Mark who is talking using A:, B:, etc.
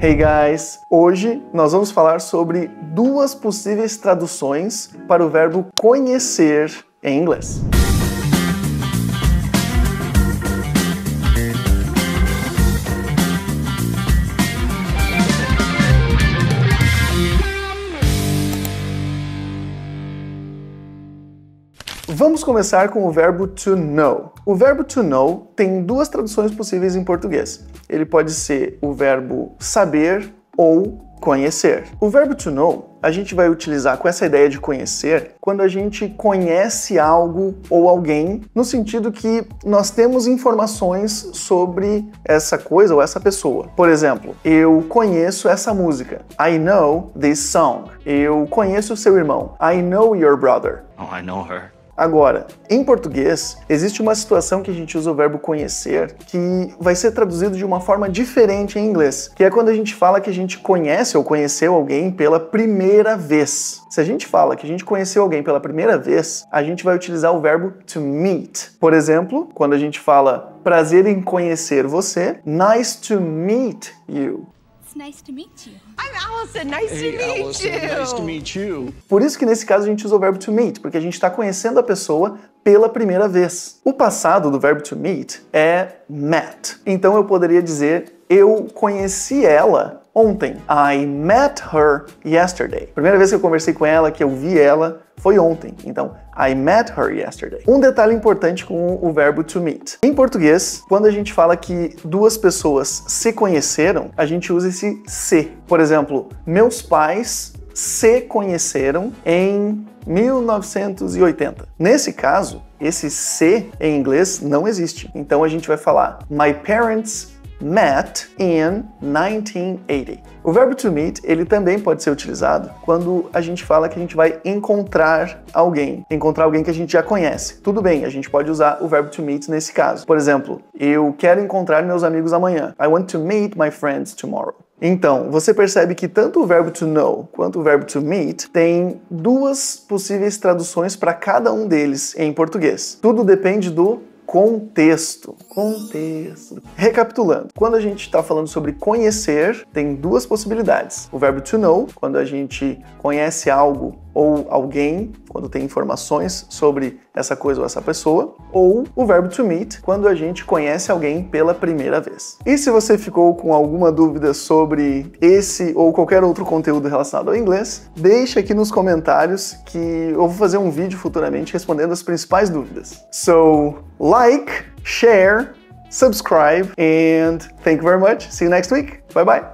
A: Hey guys! Hoje nós vamos falar sobre duas possíveis traduções para o verbo conhecer em inglês. Vamos começar com o verbo to know. O verbo to know tem duas traduções possíveis em português. Ele pode ser o verbo saber ou conhecer. O verbo to know a gente vai utilizar com essa ideia de conhecer quando a gente conhece algo ou alguém, no sentido que nós temos informações sobre essa coisa ou essa pessoa. Por exemplo, eu conheço essa música. I know this song. Eu conheço o seu irmão. I know your brother.
B: Oh, I know her.
A: Agora, em português, existe uma situação que a gente usa o verbo conhecer que vai ser traduzido de uma forma diferente em inglês, que é quando a gente fala que a gente conhece ou conheceu alguém pela primeira vez. Se a gente fala que a gente conheceu alguém pela primeira vez, a gente vai utilizar o verbo to meet. Por exemplo, quando a gente fala prazer em conhecer você, nice to meet you.
C: It's nice to meet you.
D: I'm Allison. Nice to meet you.
E: Nice to meet you.
A: Por isso que nesse caso a gente usa o verbo to meet, porque a gente está conhecendo a pessoa pela primeira vez. O passado do verbo to meet é met. Então eu poderia dizer, eu conheci ela ontem. I met her yesterday. A primeira vez que eu conversei com ela, que eu vi ela, foi ontem. Então, I met her yesterday. Um detalhe importante com o verbo to meet. Em português, quando a gente fala que duas pessoas se conheceram, a gente usa esse se. Por exemplo, meus pais se conheceram em 1980. Nesse caso, esse se em inglês não existe. Então a gente vai falar My parents met in 1980. O verbo to meet, ele também pode ser utilizado quando a gente fala que a gente vai encontrar alguém que a gente já conhece. Tudo bem, a gente pode usar o verbo to meet nesse caso. Por exemplo, eu quero encontrar meus amigos amanhã. I want to meet my friends tomorrow. Então, você percebe que tanto o verbo to know quanto o verbo to meet tem duas possíveis traduções para cada um deles em português. Tudo depende do contexto. Recapitulando, quando a gente está falando sobre conhecer, tem duas possibilidades. O verbo to know, quando a gente conhece algo ou alguém, quando tem informações sobre essa coisa ou essa pessoa, ou o verbo to meet, quando a gente conhece alguém pela primeira vez. E se você ficou com alguma dúvida sobre esse ou qualquer outro conteúdo relacionado ao inglês, deixa aqui nos comentários que eu vou fazer um vídeo futuramente respondendo as principais dúvidas. So, like, share, subscribe, and thank you very much. See you next week. Bye bye.